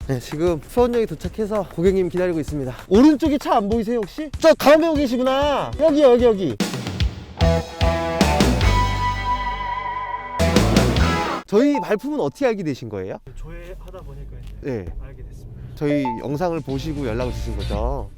네, 지금 수원역에 도착해서 고객님 기다리고 있습니다. 오른쪽에 차 안 보이세요 혹시? 저 가운데 오고 계시구나. 여기요, 여기. 저희 발품은 어떻게 알게 되신 거예요? 조회하다 보니까 이제 네, 알게 됐습니다. 저희 영상을 보시고 연락을 주신 거죠.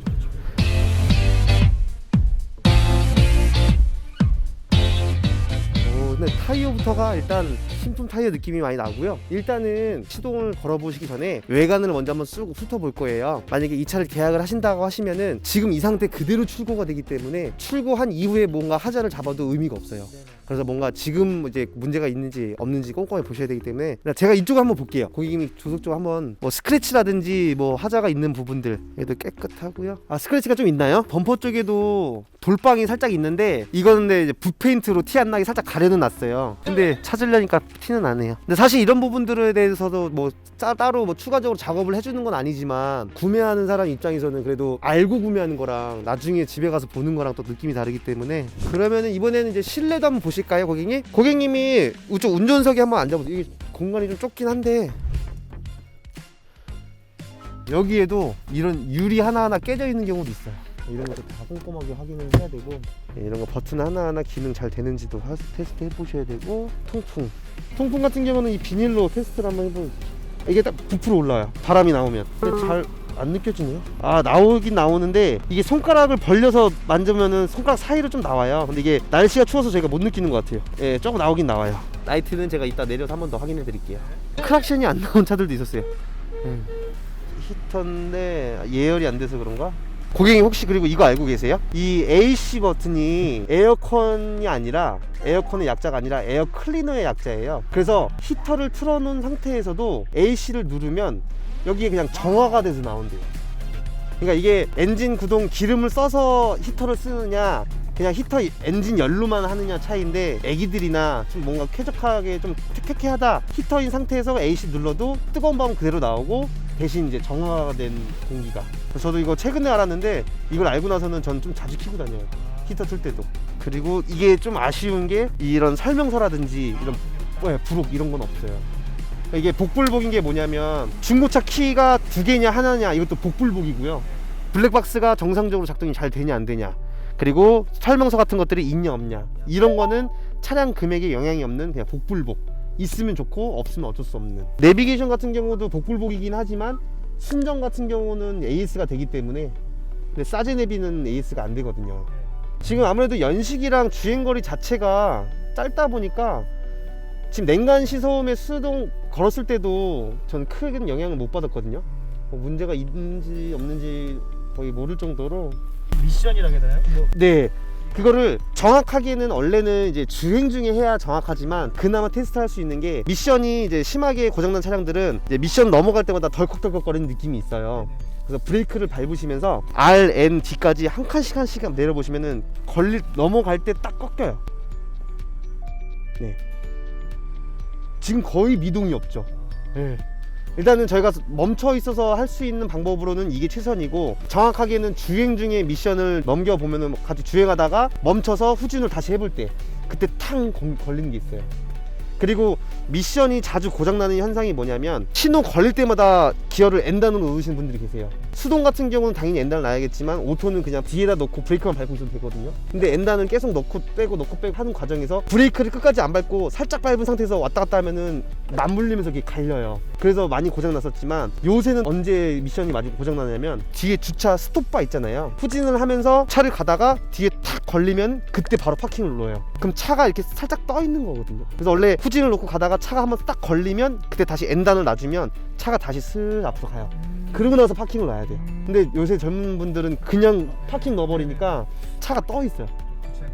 근데 타이어부터가 일단 신품 타이어 느낌이 많이 나고요. 일단은 시동을 걸어보시기 전에 외관을 먼저 한번 훑어볼 거예요. 만약에 이 차를 계약을 하신다고 하시면은 지금 이 상태 그대로 출고가 되기 때문에 출고한 이후에 뭔가 하자를 잡아도 의미가 없어요. 그래서 뭔가 지금 이제 문제가 있는지 없는지 꼼꼼히 보셔야 되기 때문에 제가 이쪽을 한번 볼게요. 고객님이 조속 쪽 한번 뭐 스크래치라든지 뭐 하자가 있는 부분들 얘도 깨끗하고요. 아, 스크래치가 좀 있나요? 범퍼 쪽에도 돌빵이 살짝 있는데 이거는 이제 붓페인트로 티 안 나게 살짝 가려는 놨어요. 근데 찾으려니까 티는 안 해요. 근데 사실 이런 부분들에 대해서도 뭐 따로 뭐 추가적으로 작업을 해주는 건 아니지만 구매하는 사람 입장에서는 그래도 알고 구매하는 거랑 나중에 집에 가서 보는 거랑 또 느낌이 다르기 때문에 그러면은 이번에는 이제 실내도 한번 보실까요, 고객님? 고객님이 이쪽 운전석에 한번 앉아보세요. 이게 공간이 좀 좁긴 한데 여기에도 이런 유리 하나하나 깨져 있는 경우도 있어요. 이런 것도 다 꼼꼼하게 확인을 해야 되고 이런 거 버튼 하나하나 기능 잘 되는지도 테스트 해보셔야 되고 통풍 같은 경우는 이 비닐로 테스트를 한번 해보세요. 이게 딱 부풀어 올라와요, 바람이 나오면. 근데 잘 안 느껴지네요. 아, 나오긴 나오는데 이게 손가락을 벌려서 만지면은 손가락 사이로 좀 나와요. 근데 이게 날씨가 추워서 제가 못 느끼는 것 같아요. 예, 조금 나오긴 나와요. 라이트는 제가 이따 내려서 한 번 더 확인해 드릴게요. 크락션이 안 나온 차들도 있었어요. 히터인데 예열이 안 돼서 그런가? 고객님 혹시 그리고 이거 알고 계세요? 이 AC 버튼이 에어컨이 아니라 에어컨의 약자가 아니라 에어 클리너의 약자예요. 그래서 히터를 틀어놓은 상태에서도 AC를 누르면 여기에 그냥 정화가 돼서 나온대요. 그러니까 이게 엔진 구동 기름을 써서 히터를 쓰느냐 그냥 히터 엔진 열로만 하느냐 차이인데 애기들이나 좀 뭔가 쾌적하게 좀 쾌쾌하다 히터인 상태에서 AC 눌러도 뜨거운 바람 그대로 나오고 대신 이제 정화가 된 공기가. 저도 이거 최근에 알았는데 이걸 알고 나서는 전 좀 자주 켜고 다녀요, 히터 틀 때도. 그리고 이게 좀 아쉬운 게 이런 설명서라든지 이런 부록 이런 건 없어요. 이게 복불복인 게 뭐냐면 중고차 키가 2개냐 하나냐 이것도 복불복이고요. 블랙박스가 정상적으로 작동이 잘 되냐 안 되냐, 그리고 설명서 같은 것들이 있냐 없냐 이런 거는 차량 금액에 영향이 없는 그냥 복불복. 있으면 좋고 없으면 어쩔 수 없는. 내비게이션 같은 경우도 복불복이긴 하지만 순정 같은 경우는 AS가 되기 때문에, 근데 사제 내비는 AS가 안 되거든요. 지금 아무래도 연식이랑 주행거리 자체가 짧다 보니까 지금 냉간 시소음에 수동 걸었을 때도 전 크게는 영향을 못 받았거든요. 뭐 문제가 있는지 없는지 거의 모를 정도로. 미션이라 해야 되나요? 네, 그거를 정확하게는 원래는 이제 주행 중에 해야 정확하지만 그나마 테스트할 수 있는 게 미션이 이제 심하게 고장난 차량들은 이제 미션 넘어갈 때마다 덜컥덜컥 거리는 느낌이 있어요. 그래서 브레이크를 밟으시면서 R, N, D까지 한 칸씩 내려보시면은 넘어갈 때 딱 꺾여요. 네, 지금 거의 미동이 없죠. 네. 일단은 저희가 멈춰 있어서 할 수 있는 방법으로는 이게 최선이고, 정확하게는 주행 중에 미션을 넘겨보면은 같이 주행하다가 멈춰서 후진을 다시 해볼 때 그때 탕 걸리는 게 있어요. 그리고 미션이 자주 고장나는 현상이 뭐냐면 신호 걸릴 때마다 기어를 N단으로 누르시는 분들이 계세요. 수동 같은 경우는 당연히 N단을 놔야겠지만 오토는 그냥 뒤에다 놓고 브레이크만 밟고 있어도 되거든요. 근데 N단은 계속 넣고 빼고 하는 과정에서 브레이크를 끝까지 안 밟고 살짝 밟은 상태에서 왔다 갔다 하면은 맞물리면서 이게 갈려요. 그래서 많이 고장났었지만 요새는 언제 미션이 많이 고장나냐면 뒤에 주차 스톱바 있잖아요. 후진을 하면서 차를 가다가 뒤에 탁 걸리면 그때 바로 파킹을 눌러요. 그럼 차가 이렇게 살짝 떠 있는 거거든요. 그래서 원래 후진을 놓고 가다가 차가 한번 딱 걸리면 그때 다시 N단을 놔주면 차가 다시 슬 앞으로 가요. 그러고 나서 파킹을 놔야 돼요. 근데 요새 젊은 분들은 그냥 파킹 넣어버리니까 차가 떠 있어요.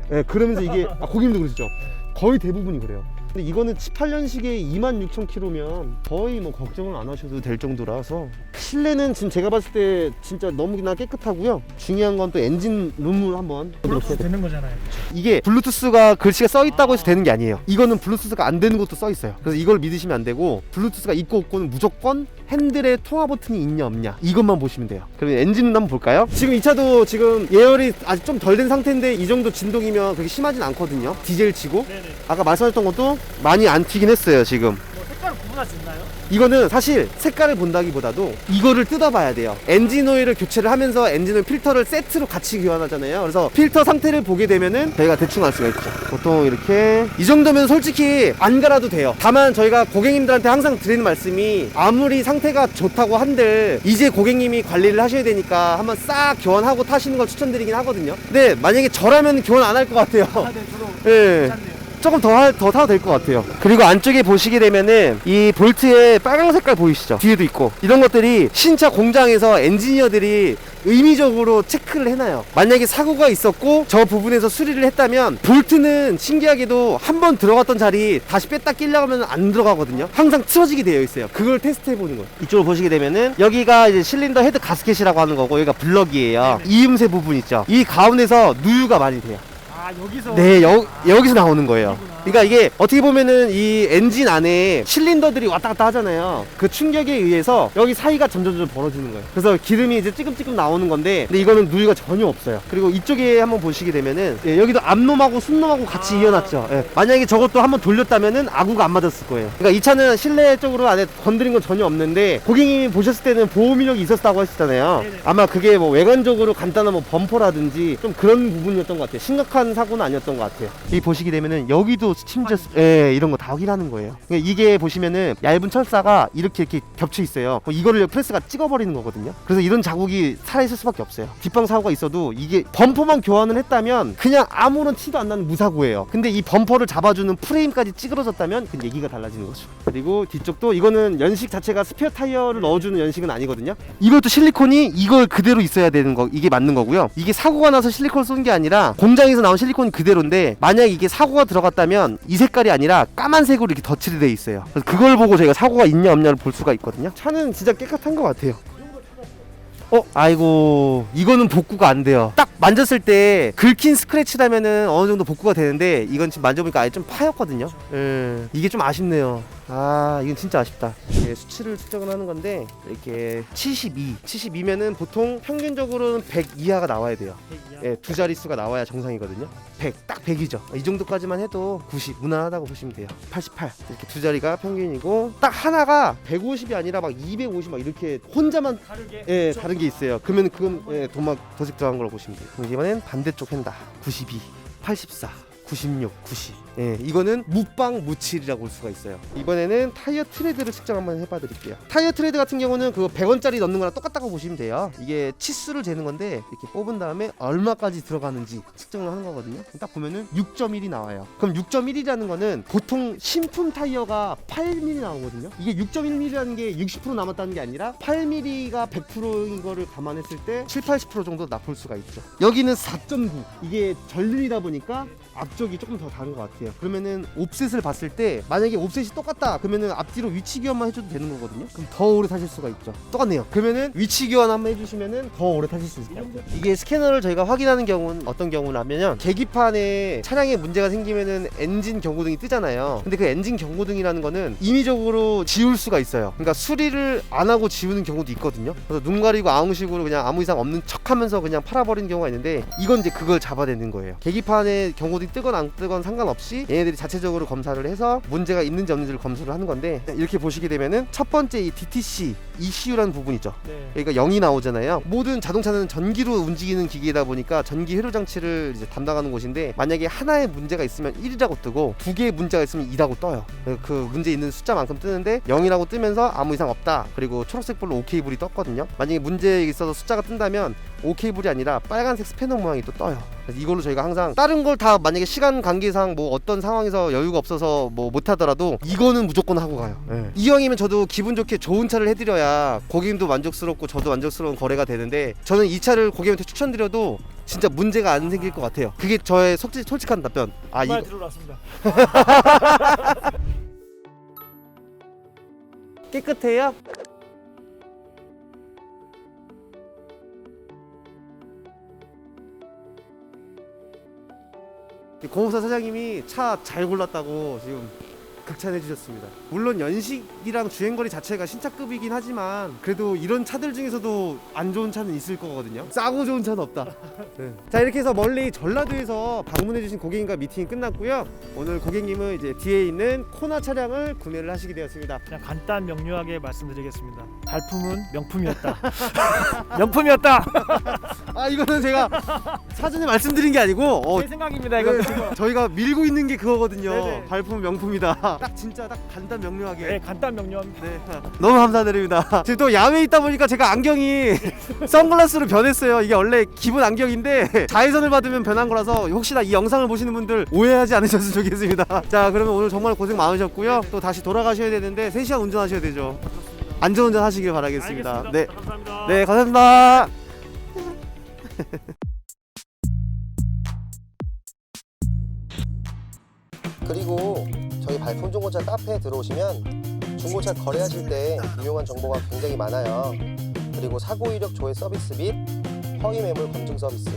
네, 그러면서 이게 고객님도 그러시죠? 거의 대부분이 그래요. 근데 이거는 18년식에 26,000km면 거의 뭐 걱정을 안 하셔도 될 정도라서 실내는 지금 제가 봤을 때 진짜 너무나 깨끗하고요. 중요한 건 또 엔진 룸을 한번 블루투스 되는 거잖아요. 이게 블루투스가 글씨가 써 있다고 해서 되는 게 아니에요. 이거는 블루투스가 안 되는 것도 써 있어요. 그래서 이걸 믿으시면 안 되고 블루투스가 있고 없고는 무조건 핸들에 통화 버튼이 있냐 없냐 이것만 보시면 돼요. 그럼 엔진은 한번 볼까요? 지금 이 차도 지금 예열이 아직 좀 덜 된 상태인데 이 정도 진동이면 그렇게 심하진 않거든요. 디젤 치고. 네네. 아까 말씀하셨던 것도 많이 안 튀긴 했어요. 지금 뭐 색깔을 구분할 수 있나요? 이거는 사실 색깔을 본다기보다도 이거를 뜯어봐야 돼요. 엔진 오일을 교체를 하면서 엔진 오일 필터를 세트로 같이 교환하잖아요. 그래서 필터 상태를 보게 되면은 저희가 대충 알 수가 있죠. 보통 이렇게 이 정도면 솔직히 안 갈아도 돼요. 다만 저희가 고객님들한테 항상 드리는 말씀이 아무리 상태가 좋다고 한들 이제 고객님이 관리를 하셔야 되니까 한번 싹 교환하고 타시는 걸 추천드리긴 하거든요. 근데 만약에 저라면 교환 안 할 것 같아요. 네, 저도 예. 괜찮네요. 조금 더 타도 될 것 같아요. 그리고 안쪽에 보시게 되면은 이 볼트에 빨간 색깔 보이시죠? 뒤에도 있고 이런 것들이 신차 공장에서 엔지니어들이 의미적으로 체크를 해놔요. 만약에 사고가 있었고 저 부분에서 수리를 했다면 볼트는 신기하게도 한 번 들어갔던 자리 다시 뺐다 끼려고 하면 안 들어가거든요. 항상 틀어지게 되어 있어요. 그걸 테스트 해보는 거예요. 이쪽으로 보시게 되면은 여기가 이제 실린더 헤드 가스켓이라고 하는 거고 여기가 블럭이에요. 네네. 이음새 부분 있죠. 이 가운데서 누유가 많이 돼요. 아, 여기서. 네, 여기서 나오는 거예요. 여기구나. 그러니까 이게 어떻게 보면은 이 엔진 안에 실린더들이 왔다 갔다 하잖아요. 그 충격에 의해서 여기 사이가 점점 벌어지는 거예요. 그래서 기름이 이제 찌끔찌끔 나오는 건데, 근데 이거는 누유가 전혀 없어요. 그리고 이쪽에 한번 보시게 되면은 예, 여기도 앞놈하고 순놈하고 같이 이어놨죠. 예, 만약에 저것도 한번 돌렸다면은 아구가 안 맞았을 거예요. 그러니까 이 차는 실내 쪽으로 안에 건드린 건 전혀 없는데 고객님이 보셨을 때는 보험 이력이 있었다고 하셨잖아요. 네네. 아마 그게 뭐 외관적으로 간단한 뭐 범퍼라든지 좀 그런 부분이었던 것 같아요. 심각한 사고는 아니었던 것 같아요. 이 보시게 되면은 여기도 심지어 예, 이런 거 다 확인하는 거예요. 그러니까 이게 보시면은 얇은 철사가 이렇게 이렇게 겹쳐 있어요. 이거를 프레스가 찍어버리는 거거든요. 그래서 이런 자국이 살아있을 수밖에 없어요. 뒷방 사고가 있어도 이게 범퍼만 교환을 했다면 그냥 아무런 티도 안 나는 무사고예요. 근데 이 범퍼를 잡아주는 프레임까지 찌그러졌다면 그 얘기가 달라지는 거죠. 그리고 뒤쪽도 이거는 연식 자체가 스페어 타이어를 넣어주는 연식은 아니거든요. 이것도 실리콘이 이걸 그대로 있어야 되는 거, 이게 맞는 거고요. 이게 사고가 나서 실리콘을 쏜 게 아니라 공장에서 나온 실리콘이 그대로인데, 만약 이게 사고가 들어갔다면 이 색깔이 아니라 까만색으로 이렇게 덧칠이 돼 있어요. 그래서 그걸 보고 저희가 사고가 있냐 없냐를 볼 수가 있거든요. 차는 진짜 깨끗한 것 같아요. 아이고, 이거는 복구가 안 돼요. 딱 만졌을 때 긁힌 스크래치라면은 어느 정도 복구가 되는데, 이건 지금 만져보니까 아예 좀 파였거든요. 이게 좀 아쉽네요. 아, 이건 진짜 아쉽다. 이게 수치를 측정을 하는 건데, 이렇게 72면은 보통 평균적으로는 100 이하가 나와야 돼요. 예, 두 자릿수가 나와야 정상이거든요. 100, 딱 100이죠. 이 정도까지만 해도 90, 무난하다고 보시면 돼요. 88, 이렇게 두 자리가 평균이고, 딱 하나가 150이 아니라 막 250 막 이렇게 혼자만 다르게. 예, 다른 게 있어요. 그러면 그건 예, 도색 들어간 걸로 보시면 돼요. 그럼 이번엔 반대쪽 휀다. 92, 84, 96, 90. 예, 이거는 묵방 무칠이라고 볼 수가 있어요. 이번에는 타이어 트레드를 측정 한번 해봐 드릴게요. 타이어 트레드 같은 경우는 그거 100원짜리 넣는 거랑 똑같다고 보시면 돼요. 이게 치수를 재는 건데, 이렇게 뽑은 다음에 얼마까지 들어가는지 측정을 하는 거거든요. 딱 보면은 6.1이 나와요. 그럼 6.1이라는 거는 보통 신품 타이어가 8mm 나오거든요. 이게 6.1mm라는 게 60% 남았다는 게 아니라 8mm가 100%인 거를 감안했을 때 7, 80% 정도 납볼 수가 있죠. 여기는 4.9. 이게 전륜이다 보니까 앞쪽이 조금 더 다른 것 같아요. 그러면은 옵셋을 봤을 때 만약에 옵셋이 똑같다 그러면은 앞뒤로 위치 교환만 해줘도 되는 거거든요. 그럼 더 오래 타실 수가 있죠. 똑같네요. 그러면은 위치 교환 한번 해주시면은 더 오래 타실 수 있을 것 같아요. 이게 스캐너를 저희가 확인하는 경우는 어떤 경우냐면요, 계기판에 차량에 문제가 생기면은 엔진 경고등이 뜨잖아요. 근데 그 엔진 경고등이라는 거는 임의적으로 지울 수가 있어요. 그러니까 수리를 안 하고 지우는 경우도 있거든요. 그래서 눈 가리고 아웅식으로 그냥 아무 이상 없는 척하면서 그냥 팔아버리는 경우가 있는데, 이건 이제 그걸 잡아내는 거예요. 계기판에 경고등이 뜨건 안 뜨건 상관없이 얘네들이 자체적으로 검사를 해서 문제가 있는지 없는지를 검수를 하는 건데, 이렇게 보시게 되면은 첫 번째 이 DTC ECU라는 부분 있죠. 네. 그러니까 0이 나오잖아요. 모든 자동차는 전기로 움직이는 기기이다 보니까 전기 회로 장치를 이제 담당하는 곳인데, 만약에 하나의 문제가 있으면 1이라고 뜨고 두 개의 문제가 있으면 2라고 떠요. 그 문제 있는 숫자만큼 뜨는데 0이라고 뜨면서 아무 이상 없다. 그리고 초록색 불로 OK 불이 떴거든요. 만약에 문제 있어서 숫자가 뜬다면 OK 불이 아니라 빨간색 스패너 모양이 또 떠요. 그래서 이걸로 저희가 항상 다른 걸 다 만약에 시간 관계상 뭐 어떤 상황에서 여유가 없어서 뭐 못하더라도 이거는 무조건 하고 가요. 이왕이면 저도 기분 좋게 좋은 차를 해드려야 고객님도 만족스럽고 저도 만족스러운 거래가 되는데, 저는 이 차를 고객님한테 추천드려도 진짜 문제가 안 생길 것 같아요. 그게 저의 솔직한 답변. 아, 정말 이거 들어왔습니다. 깨끗해요? 공업사 사장님이 차 잘 골랐다고 지금 극찬해 주셨습니다. 물론 연식이랑 주행거리 자체가 신차급이긴 하지만 그래도 이런 차들 중에서도 안 좋은 차는 있을 거거든요. 싸고 좋은 차는 없다. 네. 자, 이렇게 해서 멀리 전라도에서 방문해 주신 고객님과 미팅이 끝났고요. 오늘 고객님은 이제 뒤에 있는 코나 차량을 구매를 하시게 되었습니다. 그냥 간단 명료하게 말씀드리겠습니다. 발품은 명품이었다. 명품이었다. 아, 이거는 제가 사전에 말씀드린 게 아니고 제 생각입니다. 이거. 네, 저희가 밀고 있는 게 그거거든요. 네네. 발품 명품이다. 딱 진짜 딱 간단 명료하게. 네, 간단 명료합니다. 네. 너무 감사드립니다. 지금 또 야외에 있다 보니까 제가 안경이 선글라스로 변했어요. 이게 원래 기본 안경인데 자외선을 받으면 변한 거라서 혹시나 이 영상을 보시는 분들 오해하지 않으셨으면 좋겠습니다. 자, 그러면 오늘 정말 고생 많으셨고요. 또 다시 돌아가셔야 되는데 3시간 운전하셔야 되죠. 안전운전 하시길 바라겠습니다. 알겠습니다. 네. 감사합니다. 네, 감사합니다. 그리고 저희 발품 중고차 카페에 들어오시면 중고차 거래하실 때 유용한 정보가 굉장히 많아요. 그리고 사고 이력 조회 서비스 및 허위 매물 검증 서비스,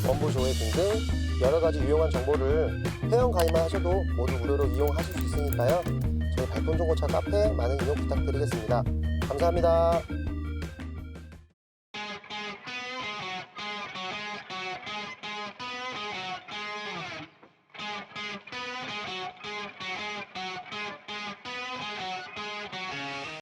원부 조회 등등 여러 가지 유용한 정보를 회원 가입만 하셔도 모두 무료로 이용하실 수 있으니까요. 저희 발품 중고차 카페 많은 이용 부탁드리겠습니다. 감사합니다.